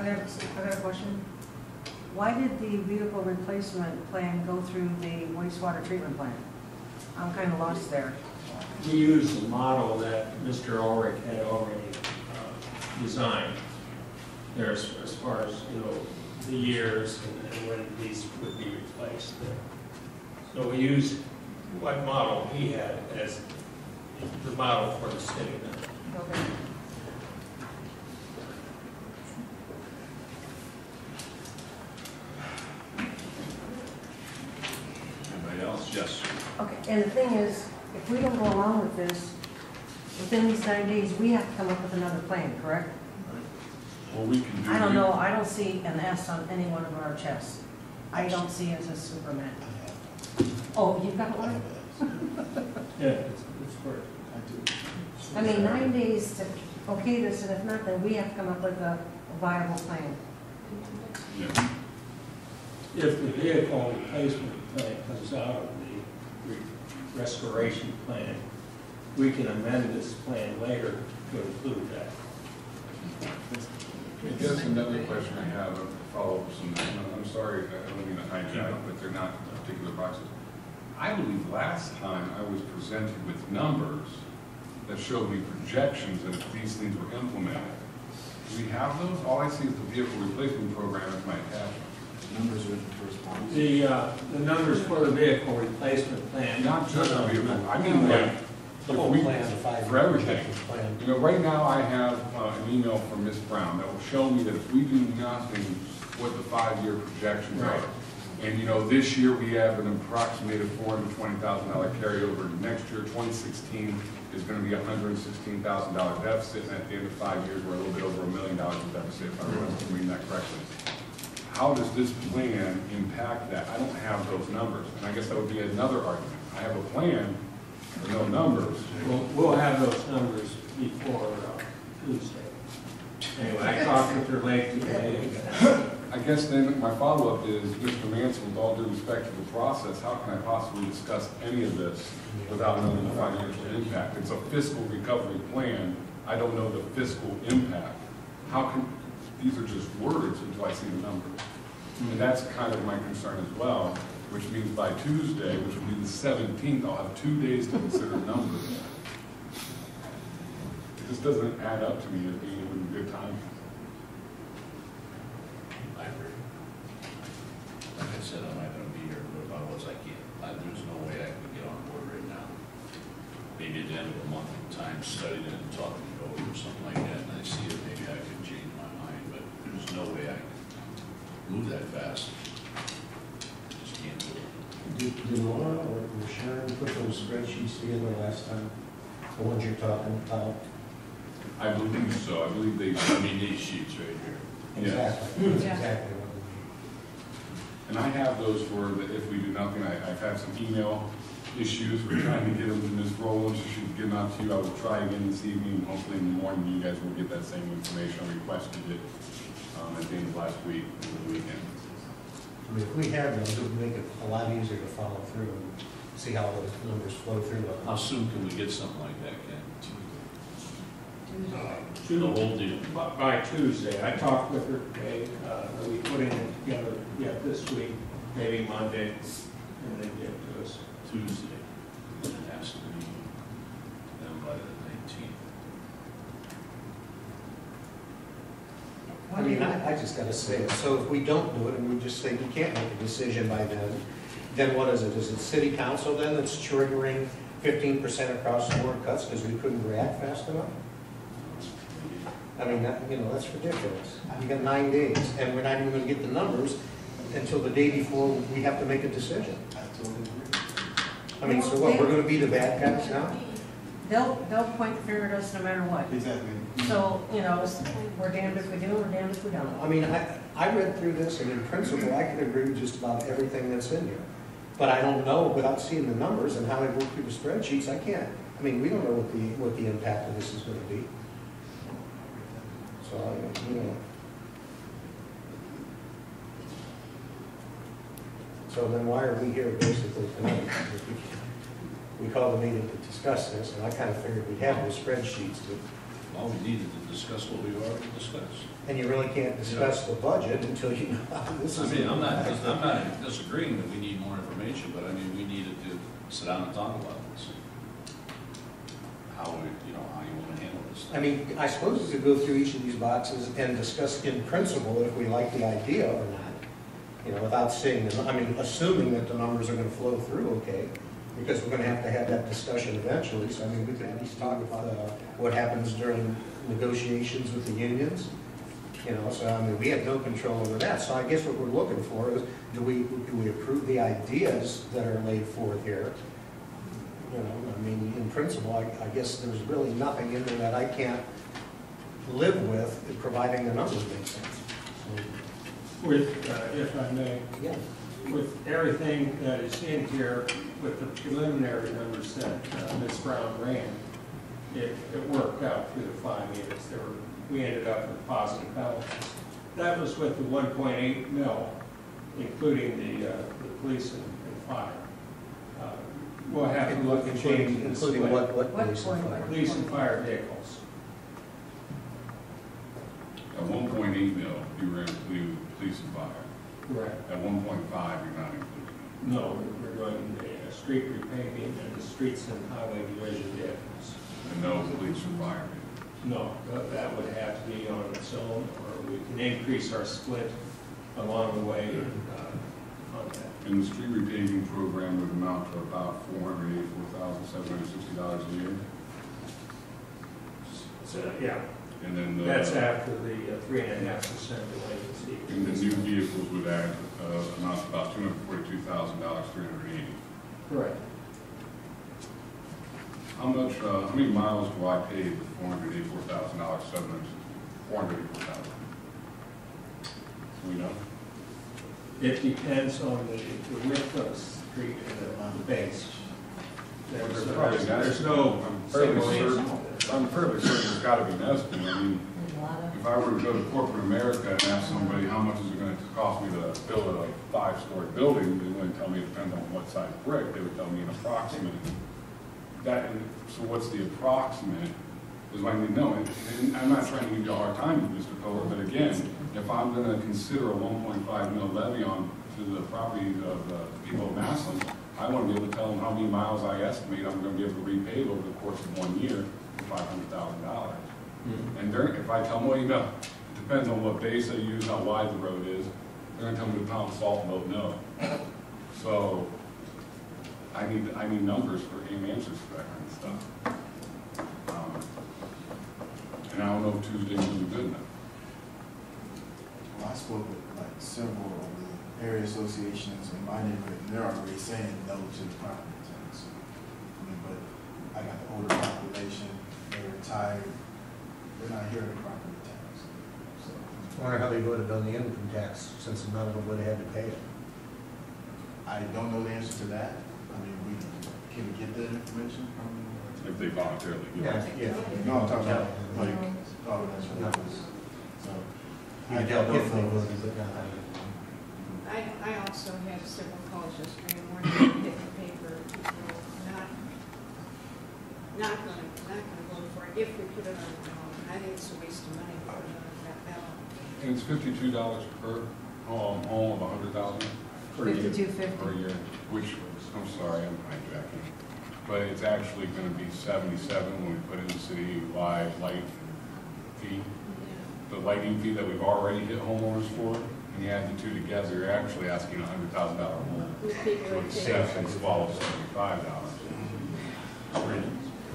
I got a question. Why did the vehicle replacement plan go through the wastewater treatment plant? I'm kind of lost there. We used the model that Mr. Ulrich had already designed. There's, as far as, you know, the years and when these would be replaced. So we used what model he had as the model for the city now. Okay. Anybody else? Yes. Okay, and the thing is, if we don't go along with this, within these 9 days, we have to come up with another plan, correct? Well, we can do. I don't know, I don't see an S on any one of our chests. I don't see it as a Superman. Oh, you've got one? Yeah, it's for it. I mean, 9 days to okay this, and if not, then we have to come up with a viable plan. Yeah. If the vehicle replacement plan comes out of the restoration plan, we can amend this plan later to include that. I guess another question I have, a follow-up, I'm sorry, I don't mean to hijack, but they're not particular boxes. I believe last time I was presented with numbers that showed me projections that if these things were implemented. Do we have those? All I see is the vehicle replacement program as my attachment. Numbers are the first ones. The numbers for the vehicle replacement plan. Not just the vehicle, I mean like, The whole plan, the 5 for everything. plan. You know, right now I have an email from Ms. Brown that will show me that if we do nothing, what the 5-year projections Right. are. And you know, this year we have an approximated $420,000 carryover. Next year, 2016, is going to be a $116,000 deficit, and at the end of 5 years, we're a little bit over $1 million in deficit, if I'm reading that correctly. How does this plan impact that? I don't have those numbers, and I guess that would be another argument. I have a plan, but no numbers. We'll have those numbers before Tuesday. Anyway, I talked with her late today. I guess then my follow-up is, Mr. Manson, with all due respect to the process, how can I possibly discuss any of this without knowing the financial impact? It's a fiscal recovery plan. I don't know the fiscal impact. How can, these are just words until I see the numbers. And that's kind of my concern as well, which means by Tuesday, which will be the 17th, I'll have 2 days to consider numbers. This doesn't add up to me as being a good time. I agree. Like I said, I'm not gonna be here, but if I was, I can't. There's no way I can get on board right now. Maybe at the end of a month of time, studying it and talking it over or something like that, and I see it, maybe I can change my mind, but there's no way I can move that fast. Just can't do it. Did Laura or Sharon put those spreadsheets together last time? The ones you're talking about? I believe so. I believe they. I mean, these sheets right here. Yes. Exactly. That's Yeah. exactly what And I have those for the, if we do nothing. I've had some email issues. We're trying to get them to Ms. Rowland, so she can get them out to you. I will try again this evening. Hopefully in the morning you guys will get that same information. I requested it at the end of last week, over the weekend. I mean, if we had those, it would make it a lot easier to follow through and see how those numbers flow through. How soon can we get something like that, Ken? Tuesday. The whole deal. By Tuesday, I talked with her today, we putting it together yet this week, maybe Monday, and then get to us. Tuesday. And it has to be done by the 19th. I mean, I just gotta say, so if we don't do it and we just say we can't make a decision by then what is it? Is it city council then that's triggering 15% across the board cuts because we couldn't react fast enough? I mean, that, you know, that's ridiculous. You got 9 days and we're not even gonna get the numbers until the day before we have to make a decision. I totally agree. I mean, so what, we're gonna be the bad guys now? They'll point the finger at us no matter what. Exactly. So, you know, we're damned if we do, we're damned if we don't. I mean, I read through this and in principle, I can agree with just about everything that's in here. But I don't know, without seeing the numbers and how they work through the spreadsheets, I can't. I mean, we don't know what the impact of this is gonna be. So, you know. So then why are we here basically tonight? We called the meeting to discuss this, and I kind of figured we'd have those spreadsheets, but All we needed to discuss what we already discussed. And you really can't discuss the budget until you know how this I is. mean, I'm not disagreeing that we need more information, but I mean, we needed to sit down and talk about this. How we, how you want to handle this. I mean, I suppose we could go through each of these boxes and discuss in principle if we like the idea or not, without seeing them, assuming that the numbers are gonna flow through okay, because we're gonna have to have that discussion eventually, so we could at least talk about what happens during negotiations with the unions, so we have no control over that, so I guess what we're looking for is, do we approve the ideas that are laid forth here? In principle, I guess there's really nothing in there that I can't live with, providing the numbers make sense. With, if I may, Yeah. with everything that is in here, with the preliminary numbers that Ms. Brown ran, it worked out through the 5 years. We ended up with positive balances. That was with the 1.8 mil, including the police and fire. We'll have to look at changing the split. Including what What point? Police and fire vehicles. At 1.8 mil, you were including police and fire. Correct. At 1.5, you're not including. No, we're doing the street repaving and the streets and highway division vehicles. And no police or fire. No, that would have to be on its own, or we can increase our split along the way on that. And the street repaving program would amount to about $484,760 a year. So, yeah, And then that's after the 3.5% delinquency. And the new vehicles would add amount to about $242,000, $380. Correct. How many miles do I pay with $484,000, $484,000? Do we know? It depends on the width of the street and the base. There's no single answer. I'm fairly certain there's got to be an estimate. If I were to go to corporate America and ask somebody how much is it going to cost me to build a 5-story building, they wouldn't tell me it depends on what size brick. They would tell me an approximate. So what's the approximate? Is what I need to know. And I'm not trying to give you a hard time, Mr. Kohler, but again, if I'm going to consider a 1.5 mil levy on to the property of the people of Massillon, I want to be able to tell them how many miles I estimate I'm going to be able to repave over the course of 1 year for $500,000. And if I tell them, well, it depends on what base I use, how wide the road is, they're going to tell me the pound of salt and vote no. So I need numbers and answers for that kind of stuff. And I don't know if Tuesday will be good enough. Well, I spoke with several of the area associations in my neighborhood, and they're already saying no to the property tax. But I got the older population, they're retired, they're not hearing the property tax. So, I wonder how they would have done the income tax, since none of them would have had to pay it. I don't know the answer to that. Can we get that information from? If they voluntarily give it. Yeah. No, I'm talking about, oh, that's right. So, I don't know. I also had several calls yesterday morning in the paper, not gonna vote for it if we put it on the ballot. And I think it's a waste of money to put it on that ballot. And it's $52 per home of 100,000 per year. Per year, which, I'm sorry, I'm hijacking. But it's actually going to be 77 when we put in the city-wide light fee. The lighting fee that we've already hit homeowners for, and you add the two together, you're actually asking a $100,000 home. So it's $75.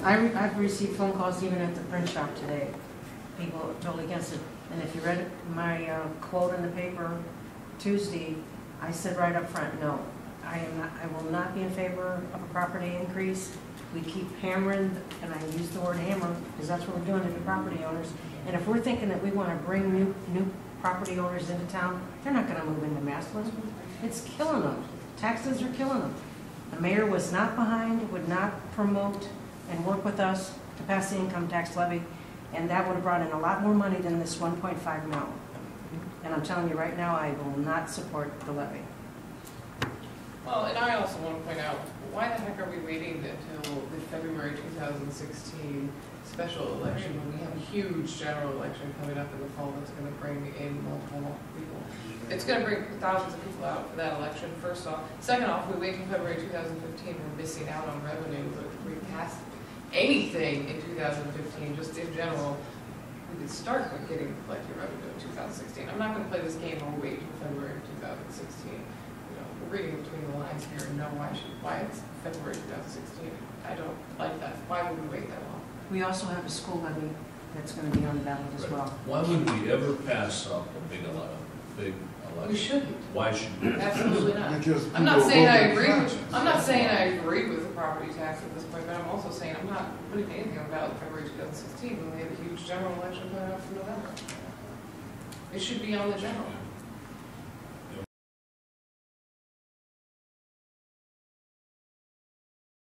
I've received phone calls even at the print shop today. People are totally against it. And if you read my quote in the paper Tuesday, I said right up front, no. I will not be in favor of a property increase. We keep hammering, and I use the word hammer because that's what we're doing to the property owners. And if we're thinking that we want to bring new property owners into town, they're not going to move into Massillon. It's killing them. Taxes are killing them. The mayor was not behind, would not promote and work with us to pass the income tax levy, and that would have brought in a lot more money than this 1.5 mil. And I'm telling you right now, I will not support the levy. Well, and I also want to point out, why the heck are we waiting until the February 2016 special election when we have a huge general election coming up in the fall that's going to bring in multiple people. It's going to bring thousands of people out for that election, first off. Second off, we wait until February 2015, we're missing out on revenue. But if we pass anything in 2015, just in general, we could start getting collecting revenue in 2016. I'm not going to play this game while we wait until February 2016. We're reading between the lines here and know why it's February 2016. I don't like that. Why would we wait that long? We also have a school levy that's going to be on the ballot as well. Why would we ever pass up a big election? We shouldn't. Why should we? Absolutely not. Because I'm not people saying vote I with agree. conscience. I'm not saying I agree with the property tax at this point, but I'm also saying I'm not putting anything about February 2016 when we have a huge general election coming up in November. It should be on the general.